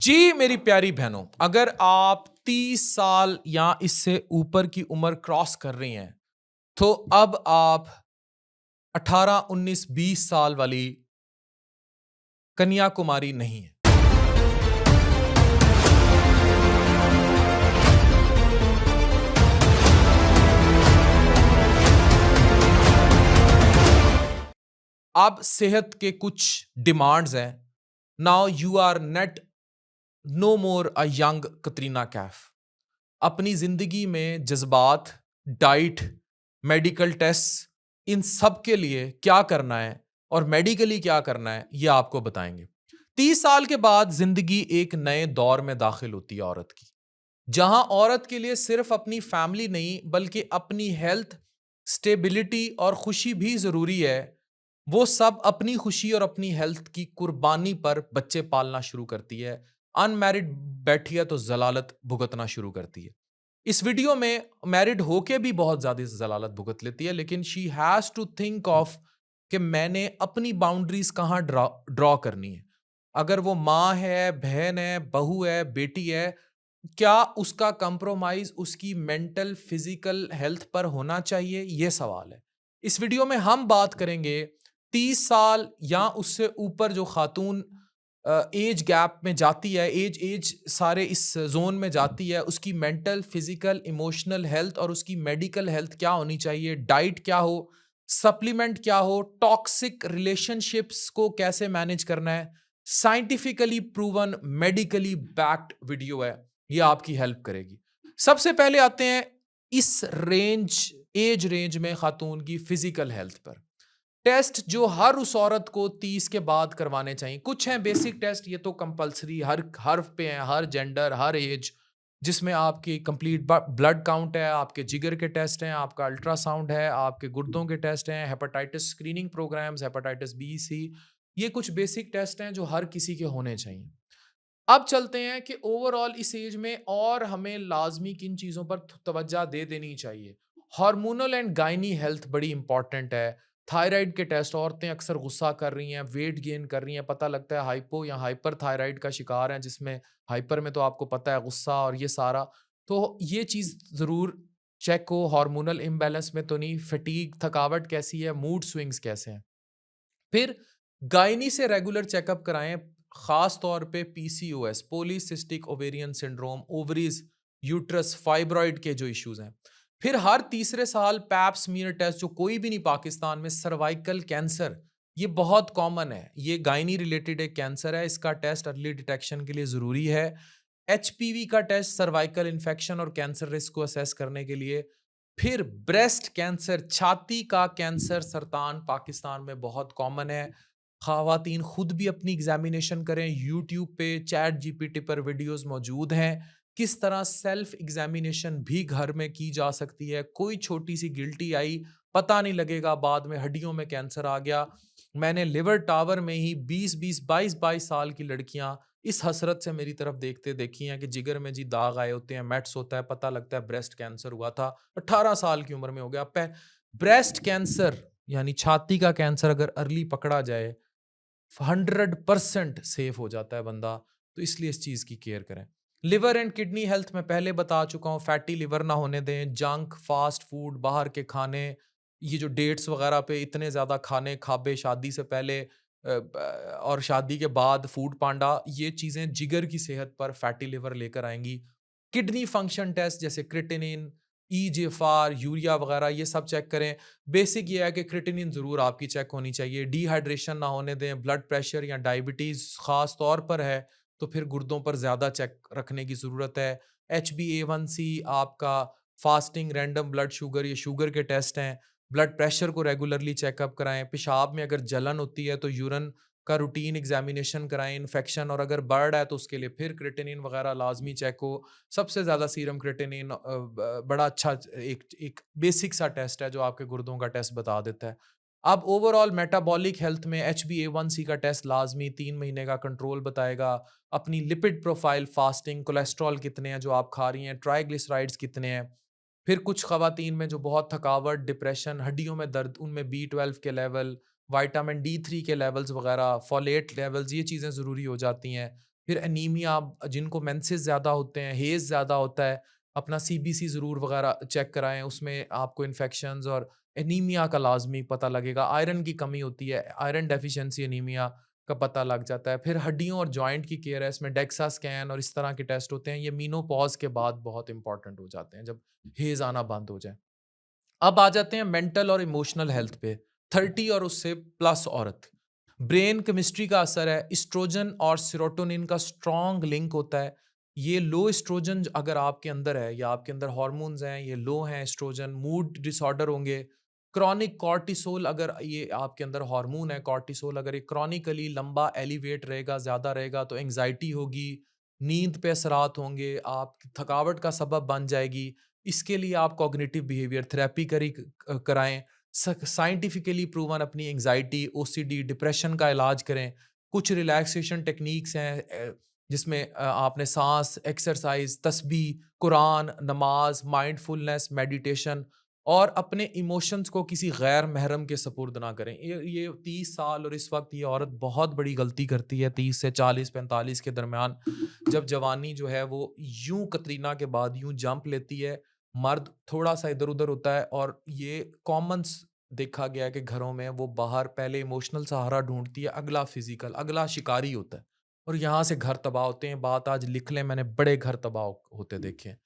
जी मेरी प्यारी बहनों, अगर आप 30 साल या इससे ऊपर की उम्र क्रॉस कर रही हैं, तो अब आप 18, 19, 20 साल वाली कन्या कुमारी नहीं है। अब सेहत के कुछ डिमांड्स हैं। Now you are not no more a young Katrina Kaif. अपनी जिंदगी में जज्बात, डाइट, मेडिकल टेस्ट, इन सब के लिए क्या करना है और मेडिकली क्या करना है, ये आपको बताएंगे। 30 साल के बाद जिंदगी एक नए दौर में दाखिल होती है औरत की, जहां औरत के लिए सिर्फ अपनी फैमिली नहीं बल्कि अपनी हेल्थ, स्टेबिलिटी और खुशी भी जरूरी है। वो सब अपनी खुशी और अपनी हेल्थ की कुर्बानी पर बच्चे पालना शुरू करती है। अनमैरिड बैठी है तो जलालत भुगतना शुरू करती है। इस वीडियो में मैरिड होके भी बहुत ज्यादा जलालत भुगत लेती है, लेकिन she has to think of कि मैंने अपनी बाउंड्रीज कहाँ ड्रॉ ड्रॉ करनी है। अगर वो माँ है, बहन है, बहू है, बेटी है, क्या उसका कंप्रोमाइज उसकी मेंटल फिजिकल हेल्थ पर होना चाहिए, ये सवाल है। इस वीडियो में हम बात करेंगे 30 साल या उससे ऊपर जो खातून एज गैप में जाती है, एज एज सारे इस जोन में जाती है, उसकी मेंटल, फिजिकल, इमोशनल हेल्थ और उसकी मेडिकल हेल्थ क्या होनी चाहिए, डाइट क्या हो, सप्लीमेंट क्या हो, टॉक्सिक रिलेशनशिप्स को कैसे मैनेज करना है। Scientifically proven, medically backed video है, ये आपकी हेल्प करेगी। सबसे पहले आते हैं इस एज रेंज में खातून की फिजिकल हेल्थ पर। टेस्ट जो हर उस औरत को 30 के बाद करवाने चाहिए। कुछ हैं बेसिक टेस्ट, ये तो कंपलसरी हर हर पे हैं, हर जेंडर, हर एज, जिसमें आपकी कंप्लीट ब्लड काउंट है, आपके जिगर के टेस्ट हैं, आपका अल्ट्रासाउंड है, आपके गुर्दों के टेस्ट हैं, hepatitis screening programmes, hepatitis B, C. ये कुछ बेसिक टेस्ट हैं जो हर किसी के होने चाहिए। अब चलते हैं कि ओवरऑल इस एज में और हमें लाजमी किन चीज़ों पर तवज्जो दे देनी चाहिए। हार्मोनल एंड गायनी हेल्थ बड़ी इंपॉर्टेंट है। थायराइड के टेस्ट, औरतें अक्सर गुस्सा कर रही हैं, वेट गेन कर रही हैं, पता लगता है हाइपो या हाइपर थायराइड का शिकार है, जिसमें हाइपर में तो आपको पता है गुस्सा और ये सारा। तो ये चीज़ ज़रूर चेक हो, हार्मोनल इम्बैलेंस में तो नहीं, फटीग, थकावट कैसी है, मूड स्विंग्स कैसे हैं। फिर गायनी से रेगुलर चेकअप कराएं, खास तौर पे PCOS, polycystic ovarian syndrome, ovaries, uterus, fibroid के जो इश्यूज हैं। फिर हर तीसरे साल पैप स्मीयर टेस्ट, जो कोई भी नहीं पाकिस्तान में, सर्वाइकल कैंसर, ये बहुत कॉमन है, ये गायनी रिलेटेड एक कैंसर है, इसका टेस्ट अर्ली डिटेक्शन के लिए जरूरी है। एचपीवी का टेस्ट सर्वाइकल इन्फेक्शन और कैंसर रिस्क को असेस करने के लिए। फिर ब्रेस्ट कैंसर, छाती का कैंसर, सरतान पाकिस्तान में बहुत कॉमन है। ख़वातीन खुद भी अपनी एग्जामिनेशन करें, यूट्यूब पे, चैट जीपीटी पर वीडियोस मौजूद हैं। किस तरह सेल्फ एग्जामिनेशन भी घर में की जा सकती है। कोई छोटी सी गिल्टी आई, पता नहीं लगेगा बाद में हड्डियों में कैंसर आ गया। मैंने लिवर टावर में ही 20-20, 22-22 साल की लड़कियां इस हसरत से मेरी तरफ देखते देखी हैं कि जिगर में जी दाग आए होते हैं, मेट्स होता है, पता लगता है ब्रेस्ट कैंसर हुआ था, 18 साल की उम्र में हो गया। ब्रेस्ट कैंसर यानी छाती का कैंसर अगर अर्ली पकड़ा जाए, 100% सेफ हो जाता है बंदा। तो इसलिए इस चीज की केयर करें। लिवर एंड किडनी हेल्थ में पहले बता चुका हूँ, फैटी लिवर ना होने दें। जंक, फास्ट फूड, बाहर के खाने, ये जो डेट्स वगैरह पे इतने ज्यादा खाने खाबे, शादी से पहले और शादी के बाद फूड पांडा, ये चीजें जिगर की सेहत पर फैटी लिवर लेकर आएंगी। किडनी फंक्शन टेस्ट जैसे क्रिटिनिन, ईजीएफआर, यूरिया वगैरह, ये सब चेक करें। बेसिक ये है कि क्रिटिनिन ज़रूर आपकी चेक होनी चाहिए। डिहाइड्रेशन ना होने दें। ब्लड प्रेशर या डायबिटीज़ ख़ास तौर पर है तो फिर गुर्दों पर ज़्यादा चेक रखने की ज़रूरत है। HbA1c, आपका फास्टिंग रैंडम ब्लड शुगर, ये शुगर के टेस्ट हैं। ब्लड प्रेशर को रेगुलरली चेकअप कराएं। पेशाब में अगर जलन होती है तो यूरिन का रूटीन एग्जामिनेशन कराएं। इन्फेक्शन और अगर बर्ड है तो उसके लिए फिर क्रिटिनिन वगैरह लाजमी चेक हो। सबसे ज़्यादा सीरम क्रिटिनिन बड़ा अच्छा एक एक बेसिक सा टेस्ट है जो आपके गुर्दों का टेस्ट बता देता है। अब ओवरऑल मेटाबॉलिक हेल्थ में HbA1c का टेस्ट लाजमी, 3 महीने का कंट्रोल बताएगा। अपनी लिपिड प्रोफाइल, फास्टिंग, कोलेस्ट्रॉल कितने हैं जो आप खा रही हैं, ट्राइग्लिसराइड्स कितने हैं। फिर कुछ खवातीन में जो बहुत थकावट, डिप्रेशन, हड्डियों में दर्द, उनमें B12 के लेवल, विटामिन D3 के लेवल्स वगैरह, फोलेट लेवल्स, ये चीज़ें ज़रूरी हो जाती हैं। फिर एनीमिया, जिनको मेंसेस ज़्यादा होते हैं, हेज़ ज़्यादा होता है, अपना सीबीसी ज़रूर वगैरह चेक कराएँ, उसमें आपको इन्फेक्शंस और एनीमिया का लाज़मी पता लगेगा। आयरन की कमी होती है, आयरन डेफिशिएंसी एनीमिया का पता लग जाता है। फिर हड्डियों और जॉइंट की केयर है, इसमें डेक्सा स्कैन और इस तरह के टेस्ट होते हैं। ये मेनोपॉज़ के बाद बहुत इंपॉर्टेंट हो जाते हैं, जब हेज़ आना बंद हो जाए। अब आ जाते हैं मेंटल और इमोशनल हेल्थ पे। 30 और उससे प्लस औरत, ब्रेन केमिस्ट्री का असर है। एस्ट्रोजन और सेरोटोनिन का स्ट्रॉन्ग लिंक होता है। ये लो एस्ट्रोजन अगर आपके अंदर है या आपके अंदर हार्मोन्स हैं, ये लो हैं एस्ट्रोजन, मूड डिसऑर्डर होंगे। क्रॉनिक कॉर्टिसोल, अगर ये आपके अंदर हार्मोन है कॉर्टिसोल, अगर ये क्रॉनिकली लंबा एलिवेट रहेगा, ज़्यादा रहेगा, तो एंग्जाइटी होगी, नींद पे असरात होंगे, आप थकावट का सबब बन जाएगी। इसके लिए आप कॉग्निटिव बिहेवियर थेरेपी कराएं। साइंटिफिकली प्रूवन अपनी एंग्जाइटी, ओसीडी, डिप्रेशन का इलाज करें। कुछ रिलैक्सेशन टेक्निक्स हैं, जिसमें आपने सांस, एक्सरसाइज, तस्बीह, कुरान, नमाज, माइंडफुलनेस, मेडिटेशन, और अपने इमोशंस को किसी गैर महरम के सपुर्द ना करें। ये 30 साल और इस वक्त ये औरत बहुत बड़ी गलती करती है, 30 से 40-45 के दरमियान, जब जवानी जो है वो यूं कतरीना के बाद यूं जंप लेती है। मर्द थोड़ा सा इधर उधर होता है, और ये कॉमन देखा गया है कि घरों में वो बाहर पहले इमोशनल सहारा ढूंढती है, अगला फिजिकल, अगला शिकारी होता है, और यहाँ से घर तबाह होते हैं। बात आज लिख लें, मैंने बड़े घर तबाह होते देखे हैं।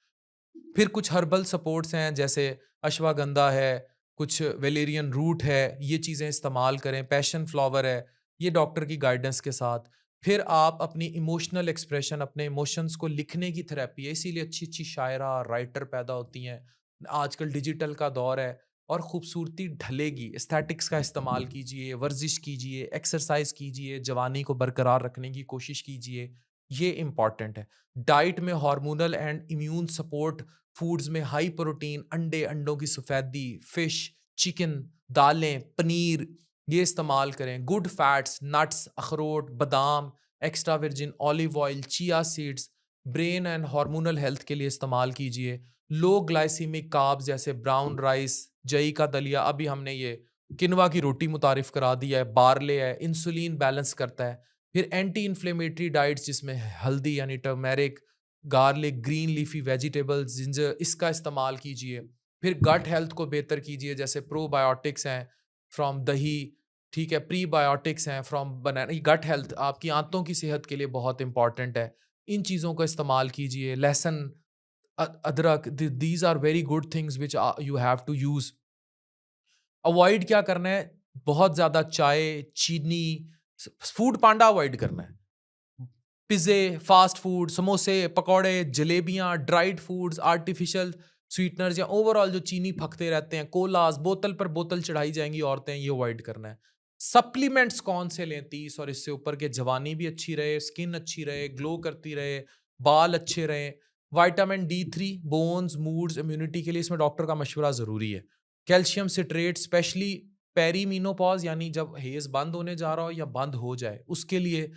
फिर कुछ हर्बल सपोर्ट्स हैं, जैसे अश्वगंधा है, कुछ वेलेरियन रूट है, ये चीज़ें इस्तेमाल करें। पैशन फ्लावर है, ये डॉक्टर की गाइडेंस के साथ। फिर आप अपनी इमोशनल एक्सप्रेशन, अपने इमोशंस को लिखने की थेरेपी है, इसीलिए अच्छी अच्छी शायरा, राइटर पैदा होती हैं। आजकल डिजिटल का दौर है, और खूबसूरती ढलेगी। एस्थेटिक्स का इस्तेमाल कीजिए, वर्जिश कीजिए, एक्सरसाइज कीजिए, जवानी को बरकरार रखने की कोशिश कीजिए, ये इम्पॉर्टेंट है। डाइट में hormonal and immune support foods में हाई प्रोटीन, अंडे, अंडों की सफ़ेदी, फिश, चिकन, दालें, पनीर, ये इस्तेमाल करें। गुड फैट्स, नट्स, अखरोट, बादाम, extra virgin olive oil, chia seeds, brain and hormonal health के लिए इस्तेमाल कीजिए। लो ग्लाइसीमिक कार्ब्स जैसे ब्राउन राइस, जई का दलिया, अभी हमने ये किनवा की रोटी मुतारिफ करा दी है, बारले है, इंसुलिन बैलेंस करता है। फिर एंटी इन्फ्लेमेटरी डाइट्स, जिसमें हल्दी यानी turmeric, garlic, green leafy vegetables, ginger, इसका इस्तेमाल कीजिए। फिर गट हेल्थ को बेहतर कीजिए, जैसे प्रोबायोटिक्स हैं फ्रॉम दही, ठीक है, प्रीबायोटिक्स हैं फ्रॉम बनाना। गट हेल्थ आपकी आंतों की सेहत के लिए बहुत इंपॉर्टेंट है। इन चीज़ों का इस्तेमाल कीजिए। लहसुन, अदरक, these are very good things which you have to use. Avoid क्या करना है? बहुत ज़्यादा चाय, चीनी, फूड पांडा अवॉइड करना है। पिज़्ज़े, फ़ास्ट फूड, समोसे, पकौड़े, जलेबियाँ, ड्राइड फूड्स, आर्टिफ़िशियल स्वीटनर्स, या ओवरऑल जो चीनी फँकते रहते हैं, कोलाज़, बोतल पर बोतल चढ़ाई जाएँगी औरतें, ये अवॉइड करना है। सप्लीमेंट्स कौन से लें 30 और इससे ऊपर के? जवानी भी अच्छी रहे, स्किन अच्छी रहे, ग्लो करती रहे, बाल अच्छे रहें। Vitamin D3 bones, moods, immunity के लिए इसमें डॉक्टर का मशवरा ज़रूरी है। कैल्शियम सिट्रेट स्पेशली पेरीमेनोपॉज़, यानी जब हेज़ बंद होने जा रहा हो या बंद हो जाए, उसके लिए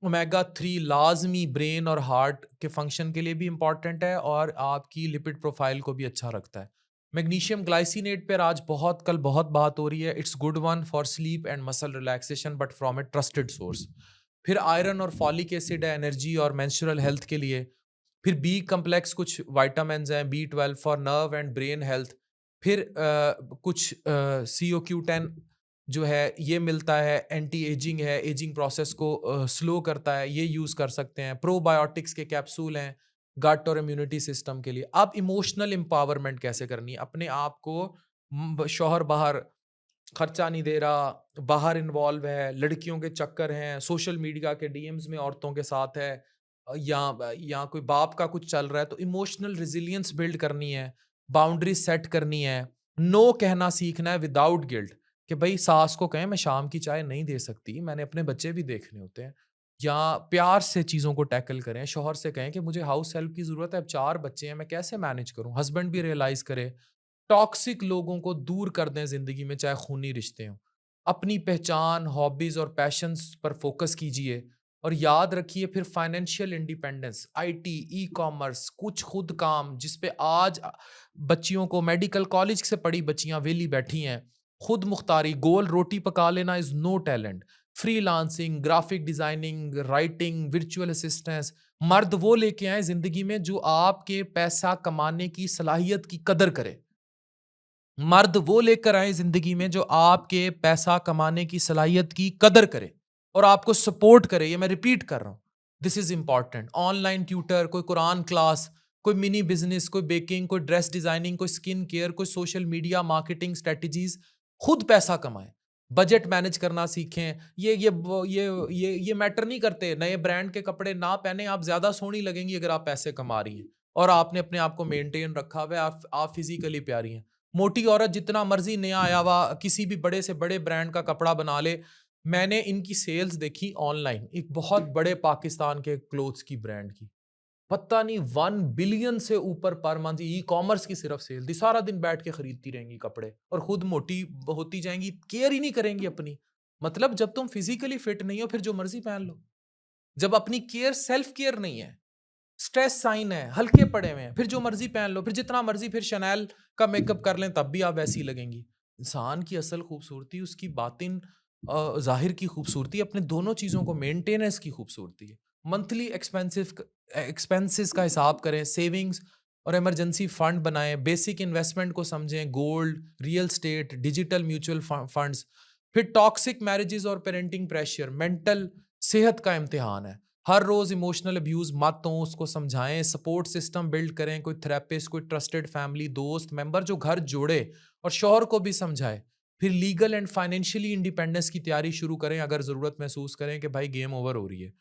ओमेगा 3 लाजमी ब्रेन और हार्ट के फंक्शन के लिए भी इंपॉर्टेंट है, और आपकी लिपिड प्रोफाइल को भी अच्छा रखता है। मैग्नीशियम ग्लाइसिनेट पर आज कल बहुत बात हो रही है। It's good one for sleep and muscle relaxation, but from A trusted source. फिर आयरन और फॉलिक एसिड है एनर्जी और मेंस्ट्रुअल हेल्थ के लिए। फिर बी कम्प्लेक्स कुछ विटामिन्स हैं, B12 for nerve and brain health. फिर कुछ CoQ10 जो है ये मिलता है, एंटी एजिंग है, एजिंग प्रोसेस को स्लो करता है, ये यूज़ कर सकते हैं। प्रोबायोटिक्स के कैप्सूल हैं गट और इम्यूनिटी सिस्टम के लिए। अब इमोशनल एम्पावरमेंट कैसे करनी है? अपने आप को, शौहर बाहर खर्चा नहीं दे रहा, बाहर इन्वॉल्व है, लड़कियों के चक्कर हैं, सोशल मीडिया के डीएम्स में औरतों के साथ है, या कोई बाप का कुछ चल रहा है, तो इमोशनल रेजिलियंस बिल्ड करनी है, बाउंड्री सेट करनी है, नो कहना सीखना है विदाउट गिल्ट, कि भाई सास को कहें मैं शाम की चाय नहीं दे सकती, मैंने अपने बच्चे भी देखने होते हैं। या प्यार से चीज़ों को टैकल करें, शौहर से कहें कि मुझे हाउस हेल्प की ज़रूरत है, अब 4 बच्चे हैं, मैं कैसे मैनेज करूँ? हस्बैंड भी रियलाइज़ करे। टॉक्सिक लोगों को दूर कर दें ज़िंदगी में, चाहे खूनी रिश्ते हों। अपनी पहचान, हॉबीज़ और पैशंस पर फ़ोकस कीजिए, और याद रखिए फिर फाइनेंशियल इंडिपेंडेंस, आईटी, ई-कॉमर्स, कुछ खुद काम, जिस पे आज बच्चियों को, मेडिकल कॉलेज से पढ़ी बच्चियाँ वेली बैठी हैं। खुद मुख्तारी, गोल रोटी पका लेना is no talent. Freelancing, graphic designing, writing, virtual assistance. मर्द वो लेके आए जिंदगी में जो आपके पैसा कमाने की सलाहियत की कदर करे। मर्द वो लेकर आए जिंदगी में जो आपके पैसा कमाने की सलाहियत की कदर करे और आपको सपोर्ट करे। ये मैं रिपीट कर रहा हूं, this is important. Online tutor, कोई कुरान क्लास, कोई मिनी बिजनेस, कोई बेकिंग, कोई ड्रेस डिजाइनिंग, कोई स्किन केयर, कोई सोशल मीडिया मार्केटिंग स्ट्रेटजीज। खुद पैसा कमाएं, बजट मैनेज करना सीखें। ये मैटर नहीं करते। नए ब्रांड के कपड़े ना पहने, आप ज्यादा सोहनी लगेंगी अगर आप पैसे कमा रही हैं और आपने अपने आप को मेंटेन रखा हुआ है, आप फिजिकली प्यारी हैं। मोटी औरत जितना मर्जी नया आया हुआ किसी भी बड़े से बड़े ब्रांड का कपड़ा बना ले। मैंने इनकी सेल्स देखी ऑनलाइन, एक बहुत बड़े पाकिस्तान के क्लोथ्स की ब्रांड की, पता नहीं 1 बिलियन से ऊपर पर मंथ ई कॉमर्स की सिर्फ सेल थी। सारा दिन बैठ के खरीदती रहेंगी कपड़े और खुद मोटी होती जाएंगी, केयर ही नहीं करेंगी अपनी। मतलब जब तुम फिजिकली फिट नहीं हो फिर जो मर्जी पहन लो। जब अपनी केयर, सेल्फ केयर नहीं है, स्ट्रेस साइन है, हल्के पड़े हुए हैं, फिर जो मर्जी पहन लो, फिर जितना मर्जी फिर शनैल का मेकअप कर लें तब भी आप वैसी लगेंगी। इंसान की असल खूबसूरती उसकी बातिन जाहिर की खूबसूरती, अपने दोनों चीजों को मेंटेनेंस की खूबसूरती है। मंथली एक्सपेंसेस का हिसाब करें, सेविंग्स और इमरजेंसी फंड बनाएं, बेसिक इन्वेस्टमेंट को समझें, gold, real estate, digital mutual funds. फिर टॉक्सिक मैरिजेस और पेरेंटिंग प्रेशर, मेंटल सेहत का इम्तिहान है। हर रोज इमोशनल अब्यूज मत हो, उसको समझाएं, सपोर्ट सिस्टम बिल्ड करें, कोई थेरेपिस्ट, कोई ट्रस्टेड फैमिली दोस्त मेंबर जो घर जोड़े और शौहर को भी समझाए। फिर लीगल एंड फाइनेंशियली इंडिपेंडेंस की तैयारी शुरू करें अगर जरूरत महसूस करें कि भाई गेम ओवर हो रही है।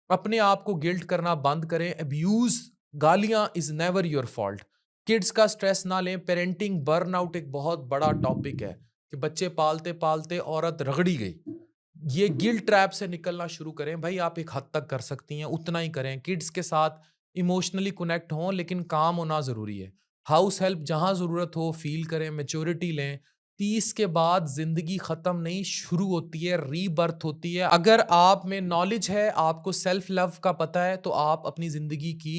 अपने आप को गिल्ट करना बंद करें। अब्यूज, गालियां is never your fault. Kids का स्ट्रेस ना लें। पेरेंटिंग बर्नआउट एक बहुत बड़ा टॉपिक है कि बच्चे पालते पालते औरत रगड़ी गई। ये गिल्ट ट्रैप से निकलना शुरू करें। भाई आप एक हद तक कर सकती हैं, उतना ही करें। किड्स के साथ इमोशनली कनेक्ट हों, लेकिन काम होना जरूरी है। हाउस हेल्प जहां जरूरत हो फील करें, मेच्योरिटी लें। 30 के बाद जिंदगी खत्म नहीं, शुरू होती है, रीबर्थ होती है। अगर आप में नॉलेज है, आपको सेल्फ लव का पता है, तो आप अपनी जिंदगी की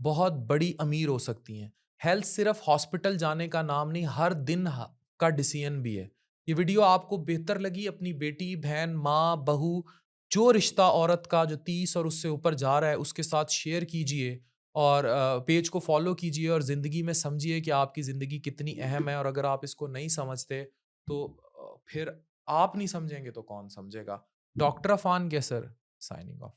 बहुत बड़ी अमीर हो सकती हैं। हेल्थ सिर्फ हॉस्पिटल जाने का नाम नहीं, हर दिन का डिसीजन भी है। ये वीडियो आपको बेहतर लगी, अपनी बेटी, बहन, माँ, बहू, जो रिश्ता औरत का जो 30 और उससे ऊपर जा रहा है उसके साथ शेयर कीजिए और पेज को फॉलो कीजिए और ज़िंदगी में समझिए कि आपकी ज़िंदगी कितनी अहम है। और अगर आप इसको नहीं समझते तो फिर आप नहीं समझेंगे तो कौन समझेगा। डॉक्टर अफान कैसर, साइनिंग ऑफ।